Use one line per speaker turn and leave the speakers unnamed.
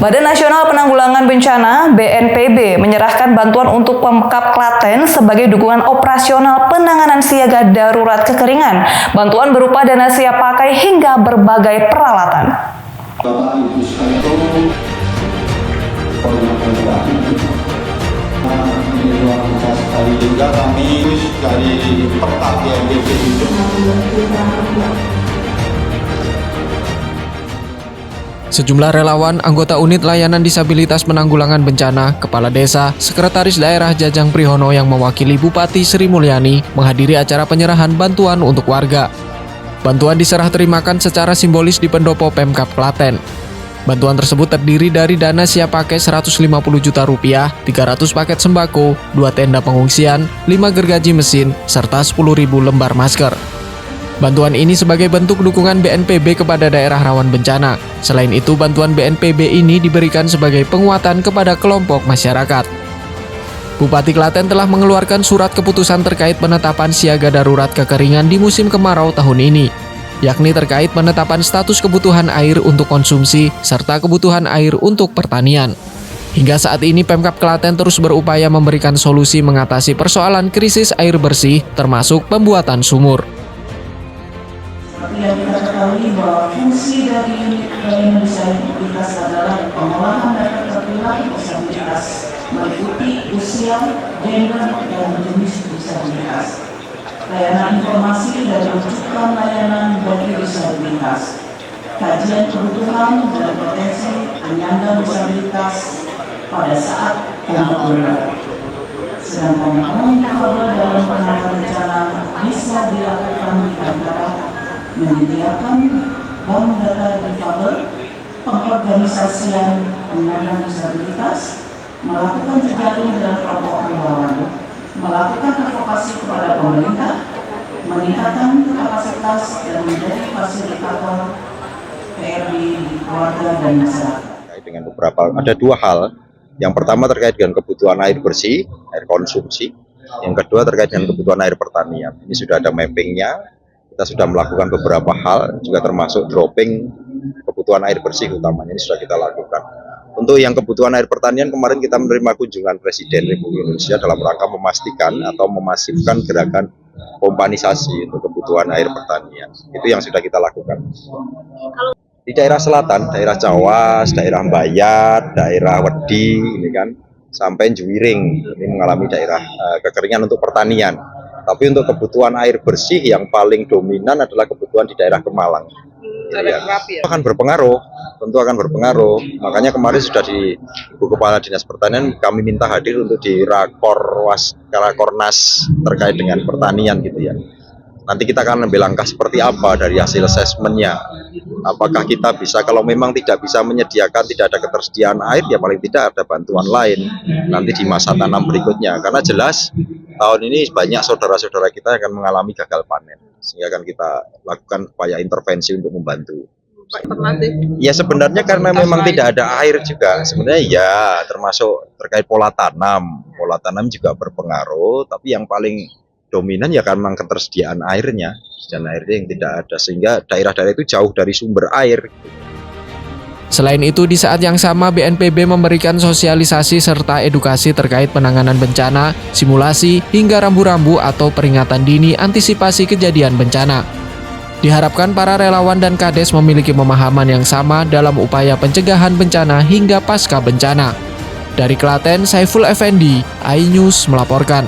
Badan Nasional Penanggulangan Bencana (BNPB) menyerahkan bantuan untuk Pemkab Klaten sebagai dukungan operasional penanganan siaga darurat kekeringan. Bantuan berupa dana siap pakai hingga berbagai peralatan.
Bapak Ibu sekalian, sekali juga kami dari Pemkab BNPB itu.
Sejumlah relawan, anggota unit layanan disabilitas penanggulangan bencana, kepala desa, sekretaris daerah Jajang Prihono yang mewakili Bupati Sri Mulyani menghadiri acara penyerahan bantuan untuk warga. Bantuan diserah terimakan secara simbolis di pendopo Pemkab Klaten. Bantuan tersebut terdiri dari dana siap pakai Rp150 juta, 300 paket sembako, 2 tenda pengungsian, 5 gergaji mesin, serta 10.000 lembar masker. Bantuan ini sebagai bentuk dukungan BNPB kepada daerah rawan bencana. Selain itu, bantuan BNPB ini diberikan sebagai penguatan kepada kelompok masyarakat. Bupati Klaten telah mengeluarkan surat keputusan terkait penetapan siaga darurat kekeringan di musim kemarau tahun ini, yakni terkait penetapan status kebutuhan air untuk konsumsi serta kebutuhan air untuk pertanian. Hingga saat ini Pemkab Klaten terus berupaya memberikan solusi mengatasi persoalan krisis air bersih termasuk pembuatan sumur.
Yang kita ketahui bahwa fungsi dari unit layanan disabilitas adalah pengolahan data terpilah disabilitas meliputi usia, gender, dan jenis disabilitas. Layanan informasi dan rujukan layanan bagi disabilitas, kajian kebutuhan dan potensi penyandang disabilitas pada saat pembangunan. Sedangkan penanggulangan dalam penanganan bencana bisa dilakukan di antara menyediakan bank data difabel, pengorganisasian penyandang disabilitas, melakukan jejaring dan kelompok relawan, melakukan advokasi kepada pemerintah, meningkatkan kapasitas dan menjadi fasilitator PRD di keluarga dan masyarakat.
Dengan ada 2 hal. Yang pertama terkait dengan kebutuhan air bersih, air konsumsi. Yang kedua terkait dengan kebutuhan air pertanian. Ini sudah ada mappingnya. Kita sudah melakukan beberapa hal, juga termasuk dropping kebutuhan air bersih utamanya ini sudah kita lakukan. Untuk yang kebutuhan air pertanian, kemarin kita menerima kunjungan Presiden Republik Indonesia dalam rangka memastikan atau memasifkan gerakan pompanisasi untuk kebutuhan air pertanian. Itu yang sudah kita lakukan. Di daerah selatan, daerah Cawas, daerah Bayat, daerah Wedi, ini kan sampai Juwiring, ini mengalami daerah kekeringan untuk pertanian. Tapi untuk kebutuhan air bersih yang paling dominan adalah kebutuhan di daerah Kemalang. Ya. Akan berpengaruh, tentu akan berpengaruh. Makanya kemarin sudah di Ibu Kepala Dinas Pertanian kami minta hadir untuk di Rakornas terkait dengan pertanian gitu ya. Nanti kita akan ambil langkah seperti apa dari hasil asesmennya. Apakah kita bisa, kalau memang tidak bisa menyediakan, tidak ada ketersediaan air, ya paling tidak ada bantuan lain nanti di masa tanam berikutnya. Karena jelas tahun ini banyak saudara-saudara kita yang akan mengalami gagal panen, sehingga akan kita lakukan upaya intervensi untuk membantu. Ya sebenarnya karena memang tidak ada air juga, sebenarnya ya termasuk terkait pola tanam juga berpengaruh, tapi yang paling dominan ya kan memang ketersediaan airnya, dan airnya yang tidak ada, sehingga daerah-daerah itu jauh dari sumber air.
Selain itu, di saat yang sama BNPB memberikan sosialisasi serta edukasi terkait penanganan bencana, simulasi, hingga rambu-rambu atau peringatan dini antisipasi kejadian bencana. Diharapkan para relawan dan kades memiliki pemahaman yang sama dalam upaya pencegahan bencana hingga pasca bencana. Dari Klaten, Saiful Effendi, iNews melaporkan.